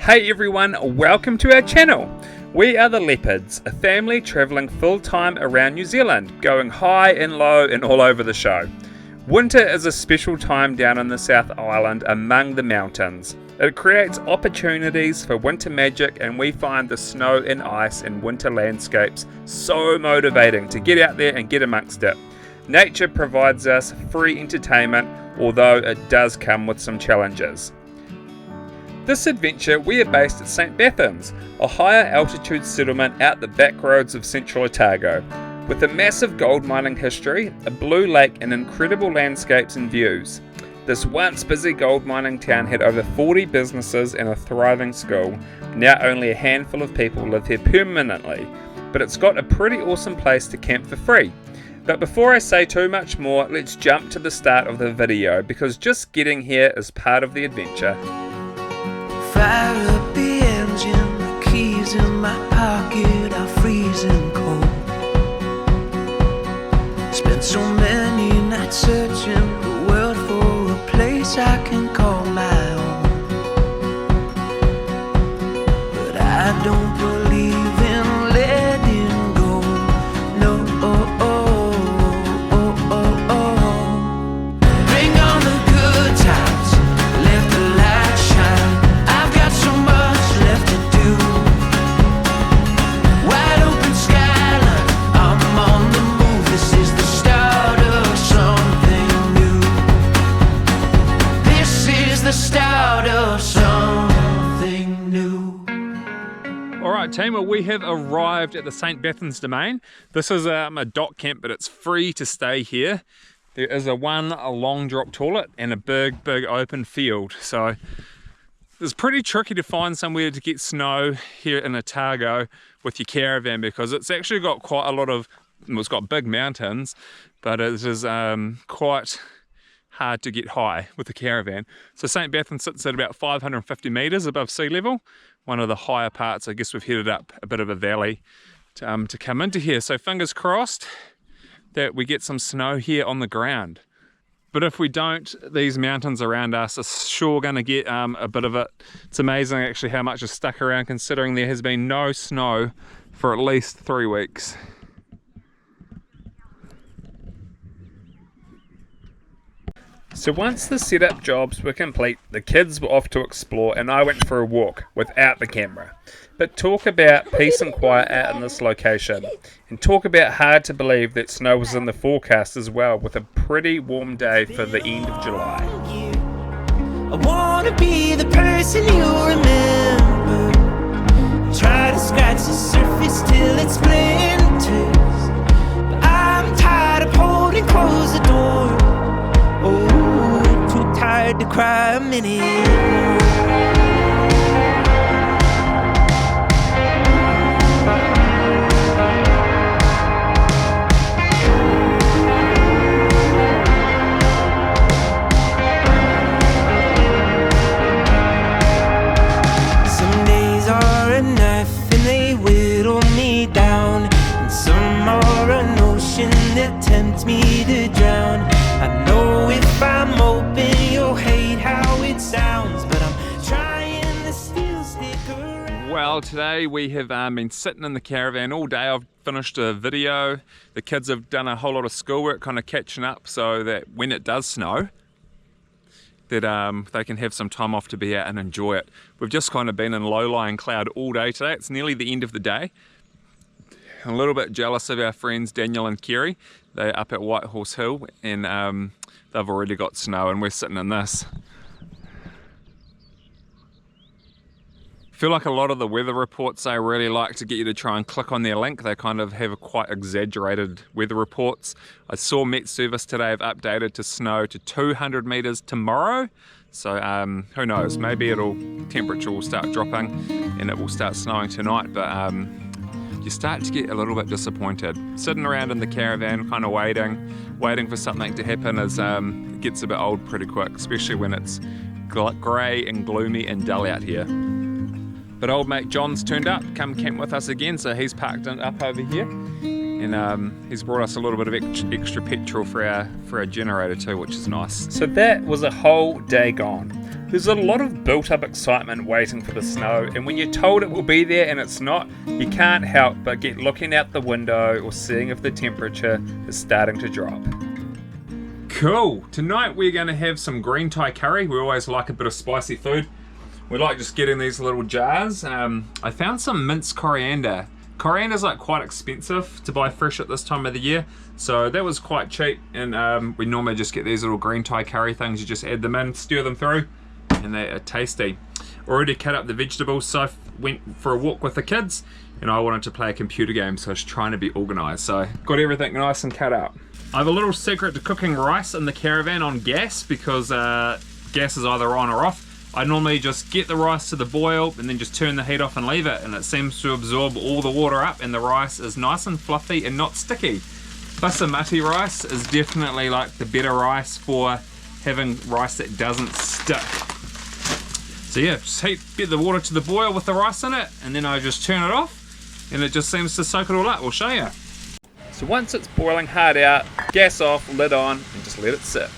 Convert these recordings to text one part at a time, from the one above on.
Hey everyone, welcome to our channel. We are the Leopards, a family travelling full-time around New Zealand, going high and low and all over the show. Winter is a special time down in the South Island among the mountains. It creates opportunities for winter magic, and we find the snow and ice and winter landscapes so motivating to get out there and get amongst it. Nature provides us free entertainment, although it does come with some challenges. This adventure we are based at St. Bathans, a higher altitude settlement out the back roads of central Otago. With a massive gold mining history, a blue lake and incredible landscapes and views. This once busy gold mining town had over 40 businesses and a thriving school. Now only a handful of people live here permanently, but it's got a pretty awesome place to camp for free. But before I say too much more, let's jump to the start of the video, because just getting here is part of the adventure. Fire up the engine, the keys in my pocket are freezing cold. Spent so many nights searching the world for a place I can call my own. But I don't believe in letting go. No, bring on the good times, let the light shine. I've got so much left to do. Wide open skyline, I'm on the move. This is the start of something new. This is the start of something new. Alright team, well, we have arrived at the St. Bathans domain. This is a dock camp, but it's free to stay here. There is a long drop toilet and a big open field. So it's pretty tricky to find somewhere to get snow here in Otago with your caravan, because it's actually got quite a lot of, well, it's got big mountains, but it is quite hard to get high with the caravan. So St. Bathans sits at about 550 metres above sea level, one of the higher parts. I guess we've headed up a bit of a valley to come into here. So fingers crossed that we get some snow here on the ground. But if we don't, these mountains around us are sure going to get a bit of it. It's amazing actually how much is stuck around, considering there has been no snow for at least 3 weeks. So once the setup jobs were complete, the kids were off to explore and I went for a walk without the camera. But talk about peace and quiet out in this location. And talk about hard to believe that snow was in the forecast as well, with a pretty warm day for the end of July. I wanna be the person you remember. Try to scratch the surface till it splinters. But I'm tired of holding close the door. Oh, too tired to cry a minute. Some days are a knife and they whittle me down, and some are an ocean that tempts me to drown. I know if I'm open, you'll hate how it sounds, but I'm trying to still stick around. Well, today we have been sitting in the caravan all day. I've finished a video. The kids have done a whole lot of schoolwork, kind of catching up, so that when it does snow, that they can have some time off to be out and enjoy it. We've just kind of been in low-lying cloud all day today. It's nearly the end of the day. I'm a little bit jealous of our friends Daniel and Kerry. They're up at White Horse Hill, and they've already got snow and we're sitting in this. I feel like a lot of the weather reports, they really like to get you to try and click on their link. They kind of have quite exaggerated weather reports. I saw Met Service today have updated to snow to 200 metres tomorrow. So who knows, maybe temperature will start dropping and it will start snowing tonight, but you start to get a little bit disappointed. Sitting around in the caravan, kind of waiting for something to happen, it gets a bit old pretty quick, especially when it's grey and gloomy and dull out here. But old mate John's turned up, come camp with us again, so he's parked up over here, and he's brought us a little bit of extra petrol for our generator too, which is nice. So that was a whole day gone. There's a lot of built-up excitement waiting for the snow, and when you're told it will be there and it's not, you can't help but get looking out the window or seeing if the temperature is starting to drop. Cool! Tonight we're going to have some green Thai curry. We always like a bit of spicy food. We like just getting these little jars. I found some minced coriander. Coriander's like quite expensive to buy fresh at this time of the year, so that was quite cheap, and we normally just get these little green Thai curry things. You just add them in, stir them through, and they are tasty. Already cut up the vegetables, so I went for a walk with the kids and I wanted to play a computer game, so I was trying to be organised, so got everything nice and cut up. I have a little secret to cooking rice in the Caravan on gas, because gas is either on or off. I normally just get the rice to the boil and then just turn the heat off and leave it, and it seems to absorb all the water up and the rice is nice and fluffy and not sticky. Basmati rice is definitely like the better rice for having rice that doesn't stick. So yeah, just get the water to the boil with the rice in it, and then I just turn it off and it just seems to soak it all up. We'll show you. So once it's boiling hard out, gas off, lid on, and just let it sit.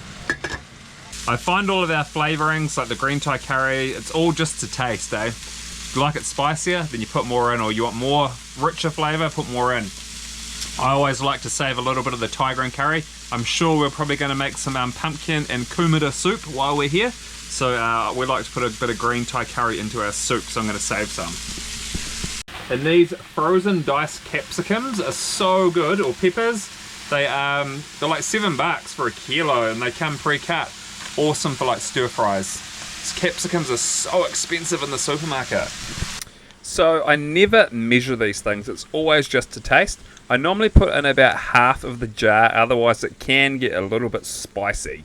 I find all of our flavourings, like the green Thai curry, it's all just to taste, eh? If you like it spicier, then you put more in, or you want more richer flavour, put more in. I always like to save a little bit of the Thai green curry. I'm sure we're probably going to make some pumpkin and kumara soup while we're here, so we like to put a bit of green Thai curry into our soup, so I'm going to save some. And these frozen diced capsicums are so good, or peppers. They're like $7 for a kilo, and they come pre-cut. Awesome for like stir fries. These capsicums are so expensive in the supermarket. So I never measure these things, it's always just to taste. I normally put in about half of the jar, otherwise it can get a little bit spicy.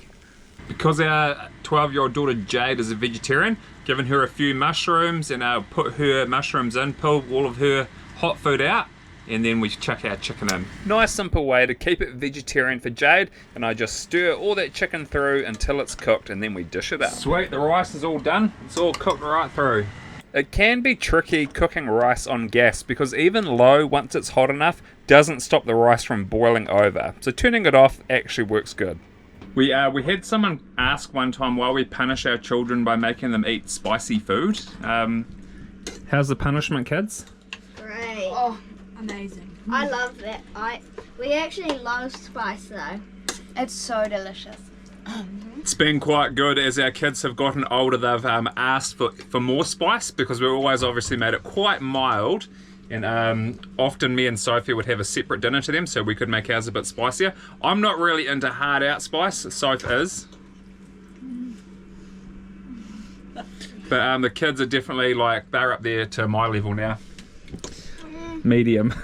Because our 12-year-old daughter Jade is a vegetarian, given her a few mushrooms, and I'll put her mushrooms in, pull all of her hot food out, and then we chuck our chicken in. Nice simple way to keep it vegetarian for Jade, and I just stir all that chicken through until it's cooked, and then we dish it up. Sweet, the rice is all done. It's all cooked right through. It can be tricky cooking rice on gas, because even low, once it's hot enough, doesn't stop the rice from boiling over. So turning it off actually works good. We had someone ask one time why we punish our children by making them eat spicy food. How's the punishment, kids? Great. Oh, amazing. I love it. We actually love spice though. It's so delicious. It's been quite good. As our kids have gotten older, they've asked for more spice, because we've always obviously made it quite mild, and often me and Sophie would have a separate dinner to them, so we could make ours a bit spicier. I'm not really into hard out spice, Soph is. But the kids are definitely like, they're up there to my level now. Medium.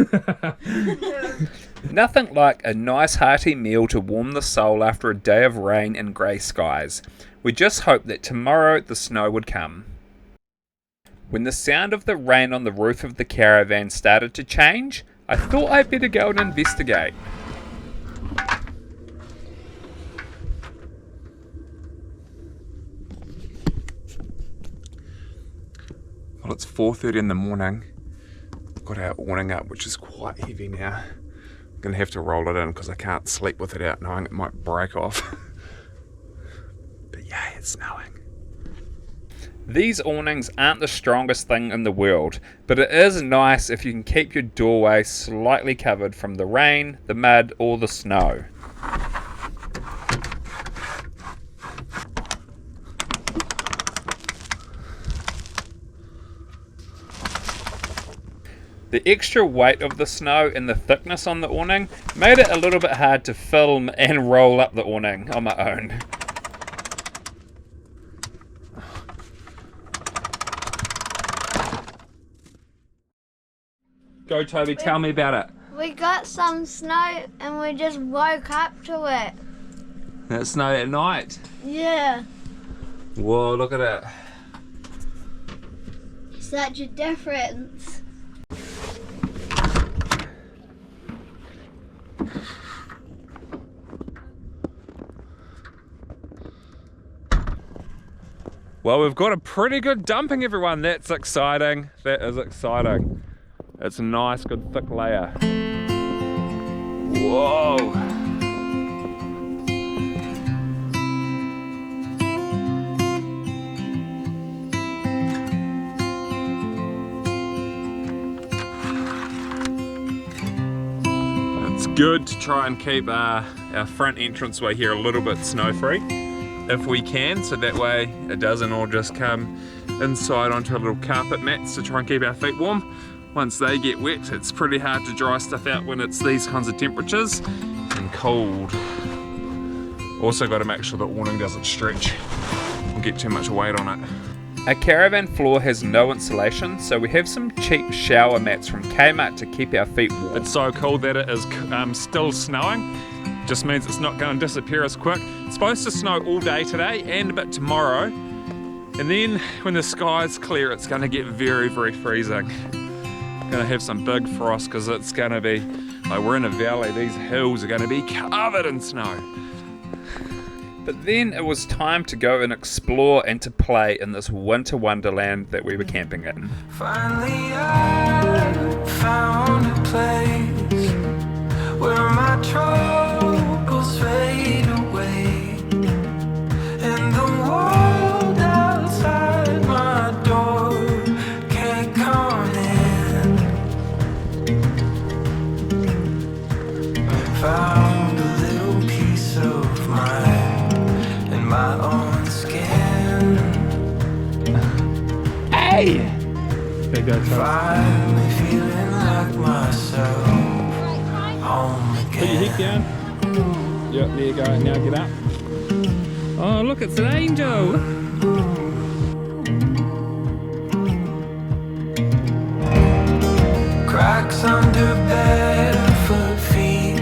Nothing like a nice hearty meal to warm the soul after a day of rain and grey skies. We just hoped that tomorrow the snow would come. When the sound of the rain on the roof of the Caravan started to change, I thought I'd better go and investigate. Well, it's 4:30 in the morning. I've got our awning up, which is quite heavy now. I'm going to have to roll it in because I can't sleep with it out knowing it might break off. But yeah, it's snowing. These awnings aren't the strongest thing in the world, but it is nice if you can keep your doorway slightly covered from the rain, the mud, or the snow. The extra weight of the snow and the thickness on the awning made it a little bit hard to film and roll up the awning on my own. Go Toby, tell me about it. We got some snow and we just woke up to it. It snowed at night. Yeah. Whoa, look at it. Such a difference. Well, we've got a pretty good dumping, everyone. That's exciting. That is exciting. It's a nice, good, thick layer. Whoa. good to try and keep our front entranceway here a little bit snow free if we can, so that way it doesn't all just come inside onto a little carpet mats to try and keep our feet warm. Once they get wet, it's pretty hard to dry stuff out when it's these kinds of temperatures and cold. Also got to make sure the awning doesn't stretch or get too much weight on it. Our caravan floor has no insulation, so we have some cheap shower mats from Kmart to keep our feet warm. It's so cold that it is still snowing. Just means it's not going to disappear as quick. It's supposed to snow all day today and a bit tomorrow. And then when the sky's clear, it's going to get very, very freezing. Going to have some big frost because it's going to be, like, we're in a valley, these hills are going to be covered in snow. But then it was time to go and explore and to play in this winter wonderland that we were camping in. Finally I found a place where my troubles fade away, and the world outside my door can't come in. Found a little piece of mind in my own skin. Hey! Finally feeling like myself. Home again. Put your head down. Yep, there you go. Now get up. Oh, look, it's an angel. Cracks under barefoot feet.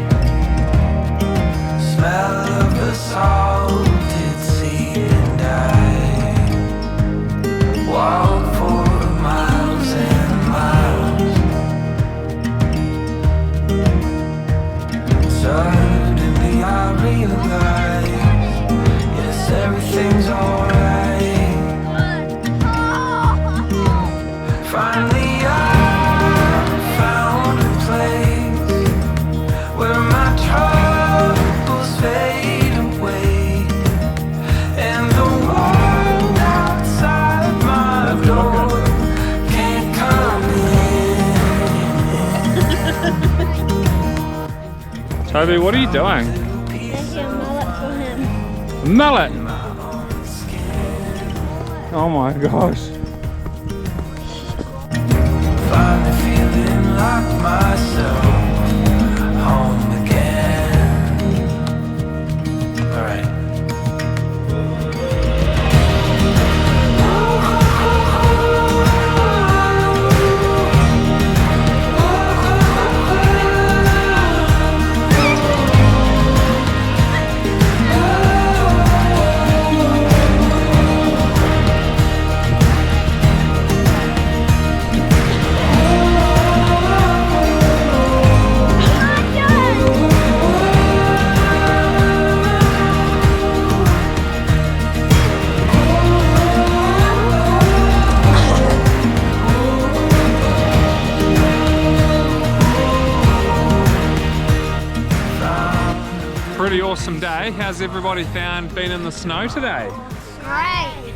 Smell of the salted sea, and I walk for miles and miles. Suddenly I realize, yes, everything's alright. Finally I found a place where my troubles fade away, and the world outside my door can't come in. Toby, what are you doing? There's your mullet for him. Mullet! Oh my gosh. Finally feeling like myself, home again. Alright. Pretty awesome day. How's everybody found being in the snow today? Great.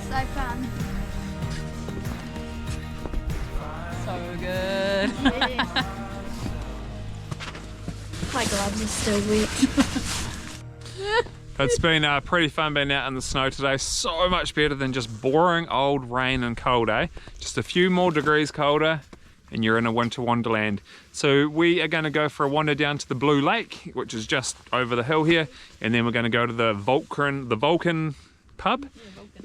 So fun. So good. My gloves are still wet. It's been pretty fun being out in the snow today. So much better than just boring old rain and cold, eh? Just a few more degrees colder and you're in a winter wonderland. So we are going to go for a wander down to the Blue Lake, which is just over the hill here, and then we're going to go to the Vulcan pub,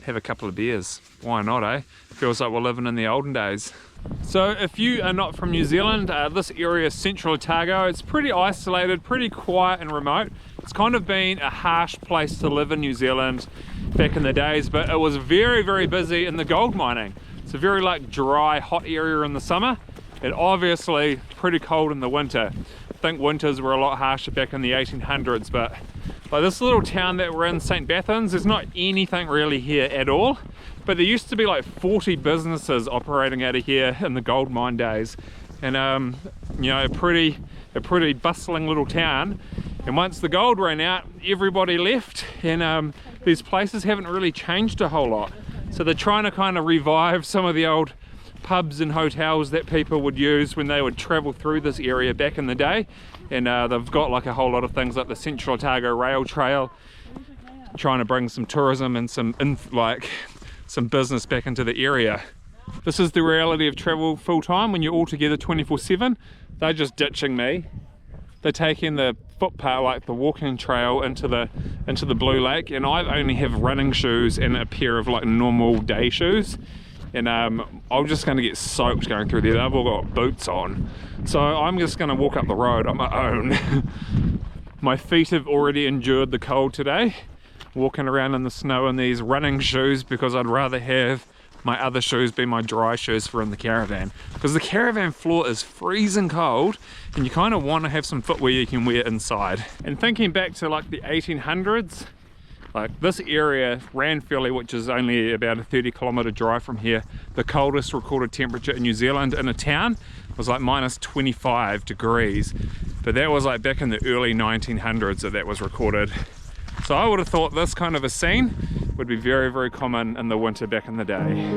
have a couple of beers. Why not, eh? Feels like we're living in the olden days. So if you are not from New Zealand, this area is central Otago. It's pretty isolated, pretty quiet and remote. It's kind of been a harsh place to live in New Zealand back in the days, but it was very, very busy in the gold mining. It's a very dry, hot area in the summer, and obviously pretty cold in the winter. I think winters were a lot harsher back in the 1800s, but like this little town that we're in, St. Bathans, there's not anything really here at all. But there used to be like 40 businesses operating out of here in the gold mine days, and you know, a pretty bustling little town. And once the gold ran out, everybody left, and these places haven't really changed a whole lot. So they're trying to kind of revive some of the old pubs and hotels that people would use when they would travel through this area back in the day. And they've got like a whole lot of things like the Central Otago Rail Trail, trying to bring some tourism and some business back into the area. This is the reality of travel full time when you're all together 24/7. They're just ditching me. They're taking the footpath, like the walking trail, into the Blue Lake, and I only have running shoes and a pair of like normal day shoes. And I'm just going to get soaked going through there. They've all got boots on, so I'm just going to walk up the road on my own. My feet have already endured the cold today, walking around in the snow in these running shoes, because I'd rather have my other shoes be my dry shoes for in the caravan, because the caravan floor is freezing cold and you kind of want to have some footwear you can wear inside. And thinking back to like the 1800s, like this area, Ranfurly, which is only about a 30-kilometre drive from here, the coldest recorded temperature in New Zealand in a town was like minus 25 degrees. But that was like back in the early 1900s that was recorded. So I would have thought this kind of a scene would be very, very common in the winter back in the day.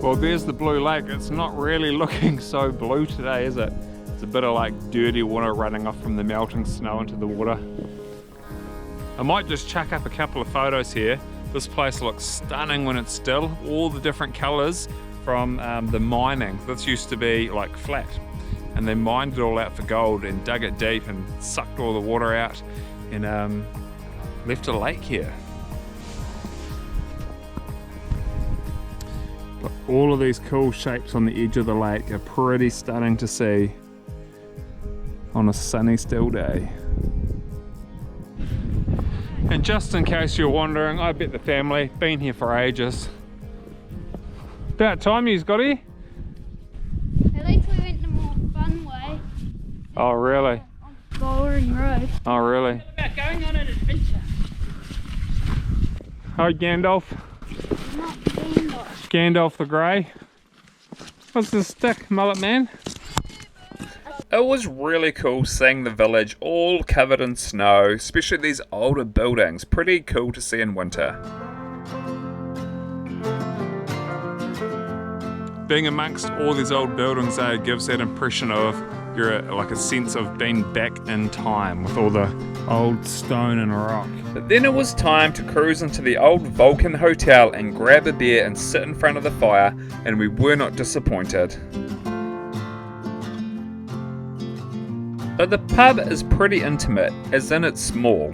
Well, there's the Blue Lake. It's not really looking so blue today, is it? It's a bit of like dirty water running off from the melting snow into the water. I might just chuck up a couple of photos here. This place looks stunning when it's still. All the different colours from the mining. This used to be like flat, and they mined it all out for gold and dug it deep and sucked all the water out and left a lake here. But all of these cool shapes on the edge of the lake are pretty stunning to see on a sunny still day. And just in case you're wondering, I bet the family been here for ages. About time you's got here. At least we went the more fun way. Oh really? On Boring Road. Oh really? About going on an adventure. Hi Gandalf. Not Gandalf. Gandalf the Grey. What's this stick, mullet man? It was really cool seeing the village all covered in snow, especially these older buildings. Pretty cool to see in winter. Being amongst all these old buildings though gives that impression of you're like a sense of being back in time with all the old stone and rock. But then it was time to cruise into the old Vulcan Hotel and grab a beer and sit in front of the fire, and we were not disappointed. But the pub is pretty intimate, as in it's small,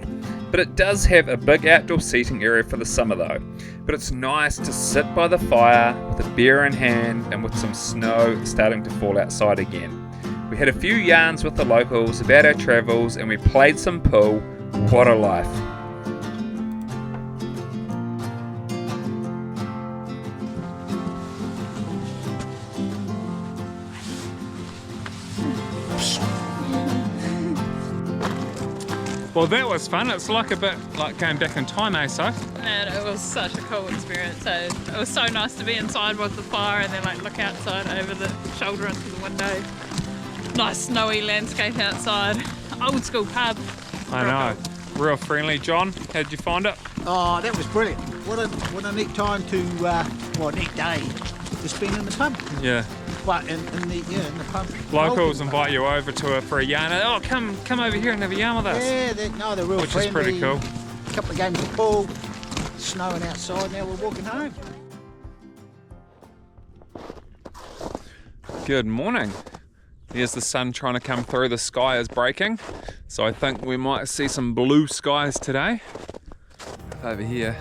but it does have a big outdoor seating area for the summer though. But it's nice to sit by the fire with a beer in hand and with some snow starting to fall outside again. We had a few yarns with the locals about our travels and we played some pool. What a life. Well, that was fun. It's like a bit like going back in time, eh, So? And it was such a cool experience. So it was so nice to be inside with the fire and then like look outside over the shoulder into the window. Nice snowy landscape outside. Old school pub. I know. Real friendly. John, how did you find it? Oh, that was brilliant. What a neat time to, neat day to spend in the pub. Yeah. But in the pub. Locals invite you over for a yarn. Oh, come over here and have a yarn with us. Yeah, they're real Which friendly. is pretty cool. A couple of games of pool, snowing outside. Now we're walking home. Good morning. There's the sun trying to come through. The sky is breaking, so I think we might see some blue skies today. Over here.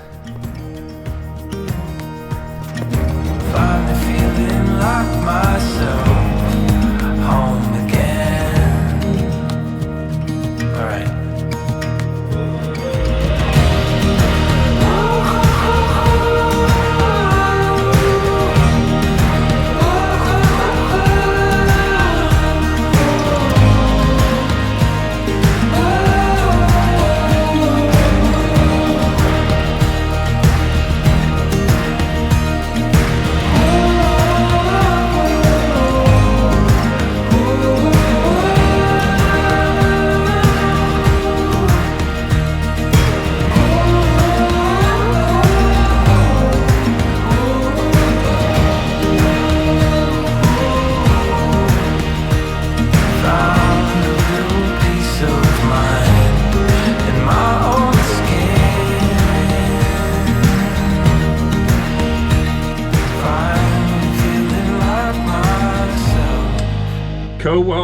Finally feeling like myself, home again. Alright.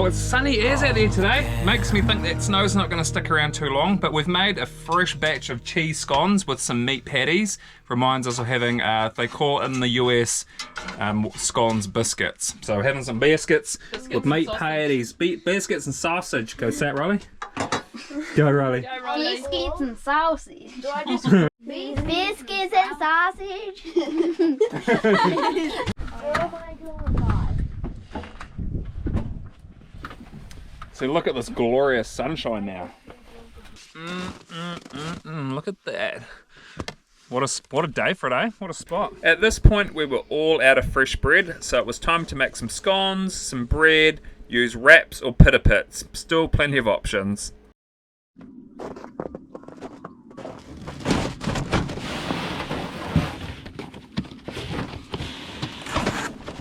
Well, it's sunny as out there today. Makes me think that snow's not going to stick around too long, but we've made a fresh batch of cheese scones with some meat patties. Reminds us of having, they call it in the US, scones biscuits. So we're having some biscuits with meat patties, biscuits and sausage. Go say it, Riley. Go, Riley. Biscuits and sausage. Do I just biscuits and sausage? Oh my god. So look at this glorious sunshine now. Look at that. What a day for a day. What a spot. At this point we were all out of fresh bread, so it was time to make some scones, some bread, use wraps or pita pits. Still plenty of options.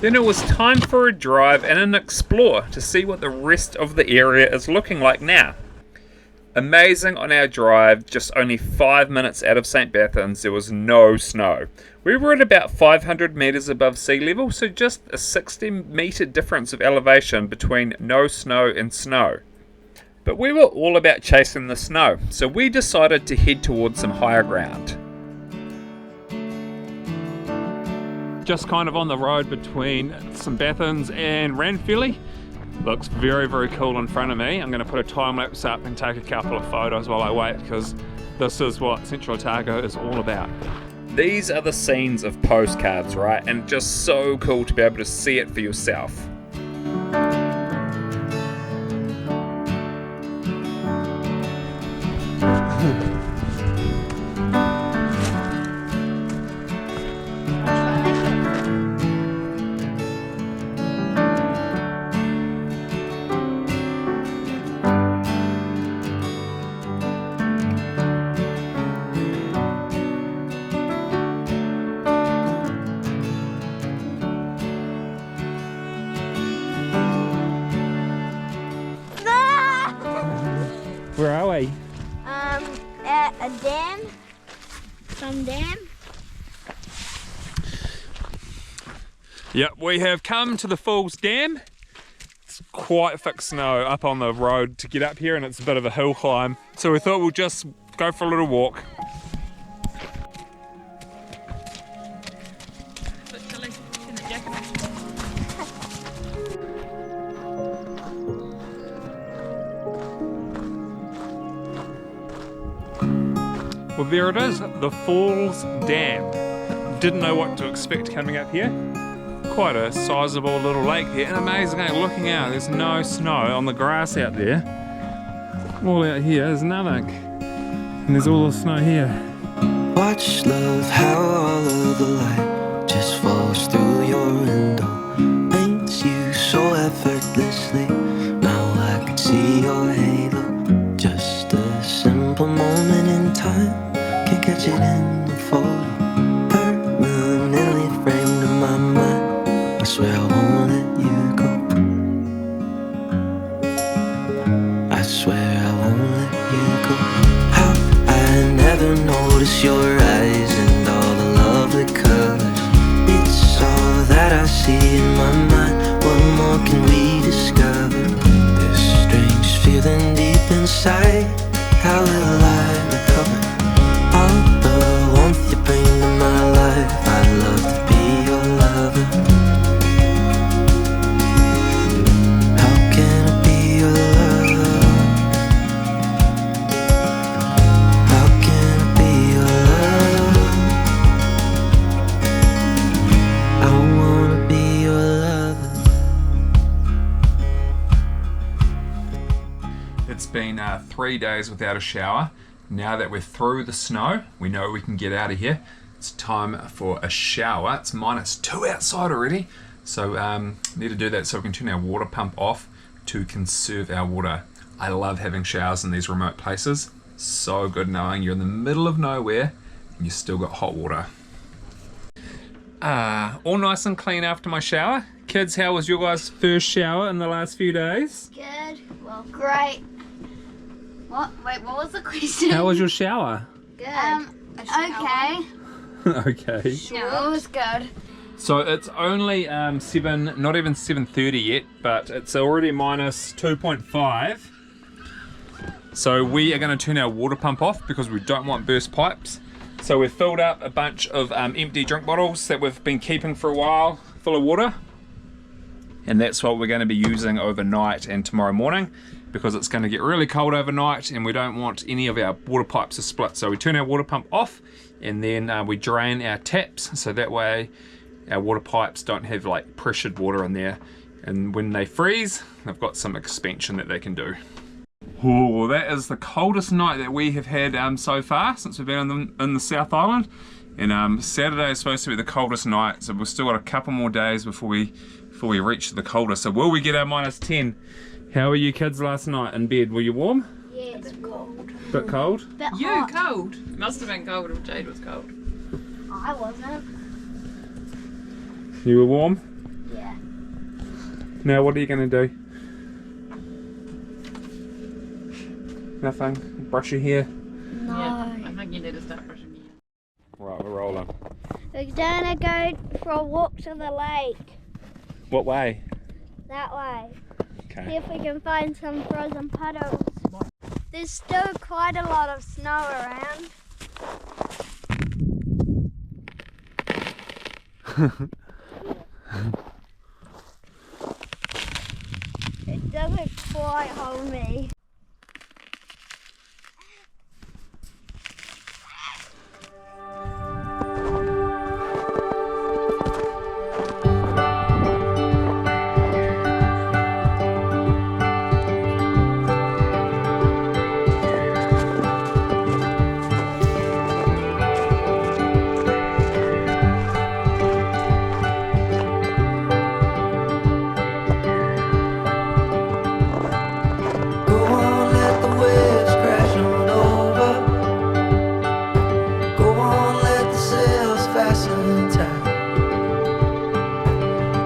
Then it was time for a drive and an explore to see what the rest of the area is looking like now. Amazing, on our drive, just only 5 minutes out of St. Bathans, there was no snow. We were at about 500 metres above sea level, so just a 60 metre difference of elevation between no snow and snow. But we were all about chasing the snow, so we decided to head towards some higher ground. Just kind of on the road between St. Bathans and Ranfurly. Looks very, very cool in front of me. I'm going to put a time lapse up and take a couple of photos while I wait, because this is what Central Otago is all about. These are the scenes of postcards, right? And just so cool to be able to see it for yourself. Where are we? At a dam. Some dam. Yep, we have come to the Falls Dam. It's quite thick snow up on the road to get up here, and it's a bit of a hill climb. So we thought we'll just go for a little walk. Well, there it is, the Falls Dam. Didn't know what to expect coming up here. Quite a sizable little lake here, and amazing, looking out, there's no snow on the grass out there. All out here, there's nothing. And there's all the snow here. Watch love, how all of the light just falls through your window, paints you so effortlessly. Now I can see your halo, just a simple moment in time. Can't catch it in the photo, permanently framed in my mind. I swear I won't let you go. I swear I won't let you go. How I never noticed your eyes and all the lovely colors. It's all that I see in my mind. What more can we discover? This strange feeling deep inside. How will I recover all the warmth you bring to my life? I'd love to be your lover. How can I be your lover? How can I be your lover? I wanna be your lover. It's been 3 days without a shower. Now that we're through the snow, we know we can get out of here. It's time for a shower. It's -2 outside already, so need to do that so we can turn our water pump off to conserve our water. I love having showers in these remote places. So good knowing you're in the middle of nowhere and you still got hot water. All nice and clean after my shower. Kids, how was your guys' first shower in the last few days? Good. Well, great. What? Wait, what was the question? How was your shower? Good. Okay. Okay. Sure. It was good. So it's only not even 7:30 yet, but it's already minus 2.5. So we are going to turn our water pump off because we don't want burst pipes. So we've filled up a bunch of empty drink bottles that we've been keeping for a while, full of water. And that's what we're going to be using overnight and tomorrow morning, because it's going to get really cold overnight and we don't want any of our water pipes to split. So we turn our water pump off and then we drain our taps, so that way our water pipes don't have like pressured water in there, and when they freeze they've got some expansion that they can do. Oh, that is the coldest night that we have had so far since we've been in the South Island, and Saturday is supposed to be the coldest night, so we've still got a couple more days before we reach the coldest. So will we get our minus 10? How were you kids last night in bed? Were you warm? Yeah, it's cold. Bit cold? Bit You hot. cold? It must have been cold if Jade was cold. I wasn't. You were warm? Yeah. Now what are you going to do? Nothing? Brush your hair? No. Yeah, I think you need to start brushing your hair. Right, we're rolling. We're gonna go for a walk to the lake. What way? That way. See Okay. if we can find some frozen puddles. There's still quite a lot of snow around. It doesn't quite hold me. Go on, let the waves crash on over. Go on, let the sails fasten tight.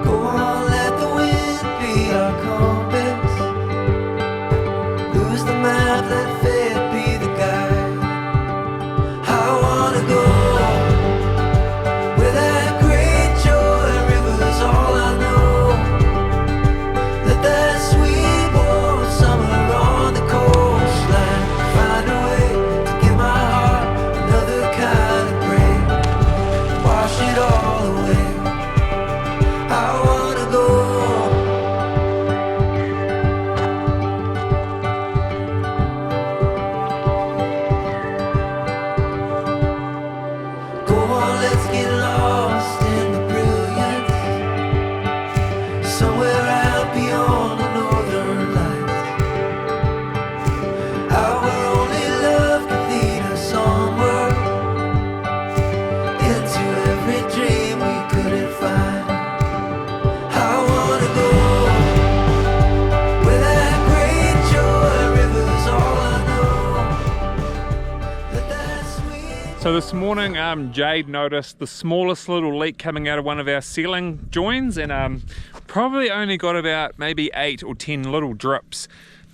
Go on, let the wind be our compass. Lose the map, let fate be the guide. I wanna go where that great joy river's all I know. Let that sweet warm summer on the coastline find a way to give my heart another kind of break. Wash it all away. I wanna go. Go on, let's get lost in the brilliance. Somewhere out beyond the northern lights. Our only love can lead us onward into every dream we couldn't find. I wanna go where that great joy river's all I know. Let that sweet So this morning Jade noticed the smallest little leak coming out of one of our ceiling joins, and probably only got about maybe 8 or 10 little drips.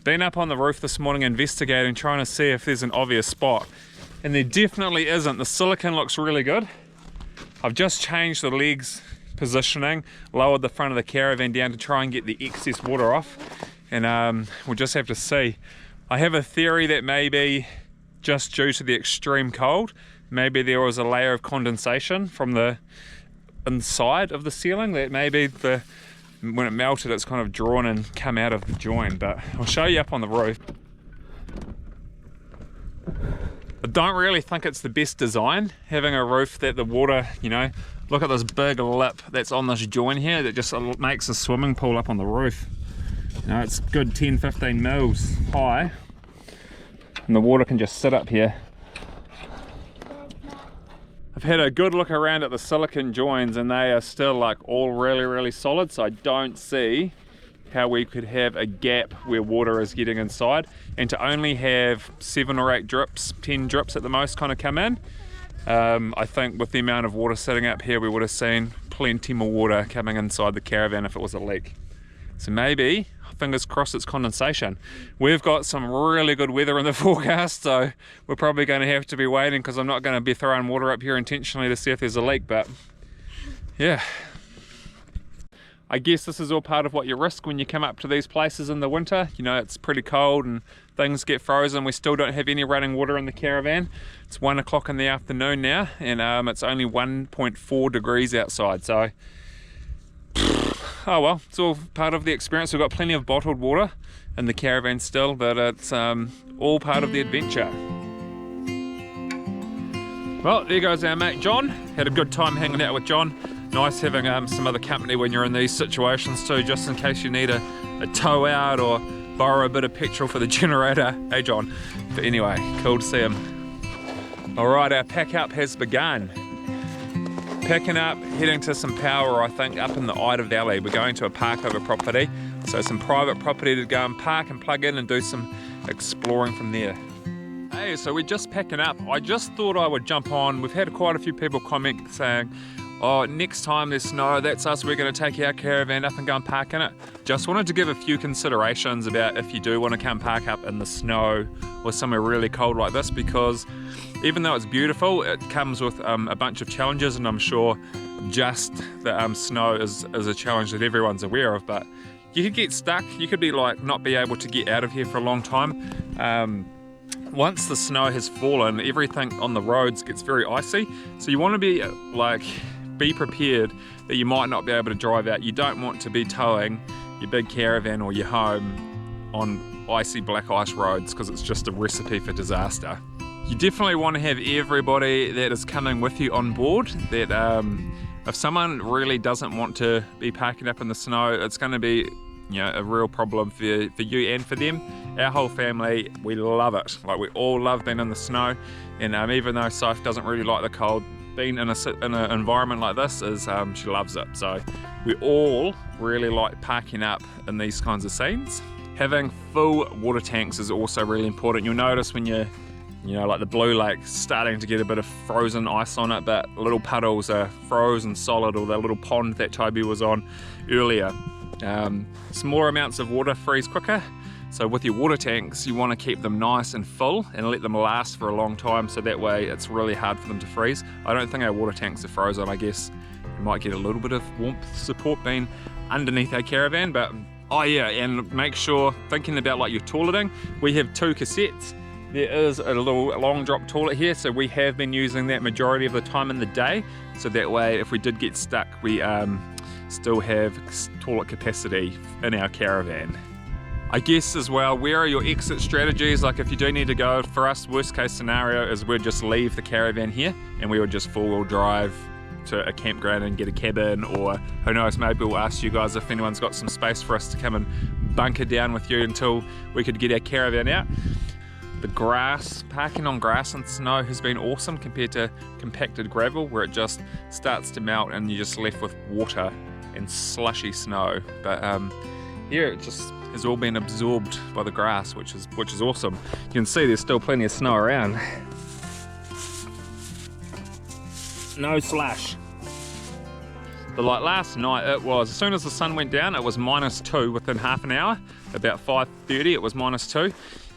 Been up on the roof this morning investigating, trying to see if there's an obvious spot, and there definitely isn't. The silicone looks really good. I've just changed the legs positioning, lowered the front of the caravan down to try and get the excess water off, and we'll just have to see. I have a theory that maybe just due to the extreme cold, maybe there was a layer of condensation from the inside of the ceiling that maybe when it melted it's kind of drawn and come out of the join. But I'll show you up on the roof. I don't really think it's the best design, having a roof that the water, you know, look at this big lip that's on this join here that just makes a swimming pool up on the roof. You know, it's good 10-15 mils high, and the water can just sit up here. I've had a good look around at the silicone joins and they are still like all really solid, so I don't see how we could have a gap where water is getting inside, and to only have 7 or 8 drips, 10 drips at the most kind of come in. I think with the amount of water sitting up here we would have seen plenty more water coming inside the caravan if it was a leak. So maybe, fingers crossed, it's condensation. We've got some really good weather in the forecast, so we're probably going to have to be waiting, because I'm not going to be throwing water up here intentionally to see if there's a leak. But yeah, I guess this is all part of what you risk when you come up to these places in the winter. You know, it's pretty cold and things get frozen. We still don't have any running water in the caravan. It's 1 o'clock in the afternoon now, and it's only 1.4 degrees outside, so oh well, it's all part of the experience. We've got plenty of bottled water in the caravan still, but it's all part of the adventure. Well, there goes our mate John. Had a good time hanging out with John. Nice having some other company when you're in these situations too, just in case you need a tow out or borrow a bit of petrol for the generator. Hey John. But anyway, cool to see him. Alright, our pack up has begun. Packing up, heading to some power, I think, up in the Ida Valley. We're going to a park over property, so some private property to go and park and plug in and do some exploring from there. Hey, so we're just packing up. I just thought I would jump on. We've had quite a few people comment saying, oh, next time there's snow, that's us, we're going to take our caravan up and go and park in it. Just wanted to give a few considerations about if you do want to come park up in the snow or somewhere really cold like this, because even though it's beautiful, it comes with a bunch of challenges, and I'm sure just the snow is a challenge that everyone's aware of, but you could get stuck. You could be like not be able to get out of here for a long time. Once the snow has fallen, everything on the roads gets very icy, so you want to be prepared that you might not be able to drive out. You don't want to be towing your big caravan or your home on icy black ice roads, because it's just a recipe for disaster. You definitely want to have everybody that is coming with you on board. That if someone really doesn't want to be parking up in the snow, it's going to be, you know, a real problem for you and for them. Our whole family, we love it. Like, we all love being in the snow, and even though Soph doesn't really like the cold, being in an environment like this is she loves it. So we all really like parking up in these kinds of scenes. Having full water tanks is also really important. You'll notice when you know, like the Blue Lake starting to get a bit of frozen ice on it, but little puddles are frozen solid, or that little pond that Toby was on earlier. Smaller amounts of water freeze quicker. So with your water tanks, you want to keep them nice and full and let them last for a long time, so that way it's really hard for them to freeze. I don't think our water tanks are frozen. I guess you might get a little bit of warmth support being underneath our caravan, but oh yeah, and make sure, thinking about like your toileting, we have 2 cassettes. There is a little long drop toilet here, so we have been using that majority of the time in the day, so that way if we did get stuck, we still have toilet capacity in our caravan. I guess as well, where are your exit strategies? Like if you do need to go, for us, worst case scenario is we'd just leave the caravan here and we would just 4-wheel drive to a campground and get a cabin, or who knows, maybe we'll ask you guys if anyone's got some space for us to come and bunker down with you until we could get our caravan out. The grass, parking on grass and snow has been awesome compared to compacted gravel, where it just starts to melt and you're just left with water and slushy snow. But here it just has all been absorbed by the grass, which is awesome. You can see there's still plenty of snow around. No slush. But like last night, it was, as soon as the sun went down, it was -2 within half an hour. About 5:30 it was -2,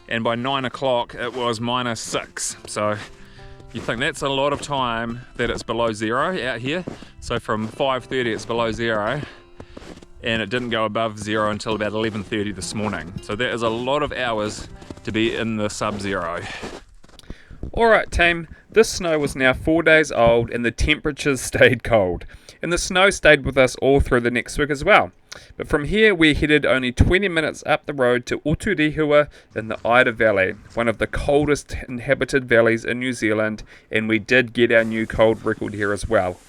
and by 9 o'clock it was -6. So you think that's a lot of time that it's below zero out here. So from 5:30 it's below zero, and it didn't go above zero until about 11:30 this morning. So that is a lot of hours to be in the sub-zero. Alright team, this snow was now 4 days old and the temperatures stayed cold. And the snow stayed with us all through the next week as well. But from here we headed only 20 minutes up the road to Otago in the Ida Valley, one of the coldest inhabited valleys in New Zealand, and we did get our new cold record here as well.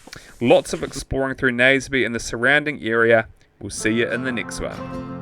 Lots of exploring through Naseby and the surrounding area. We'll see you in the next one.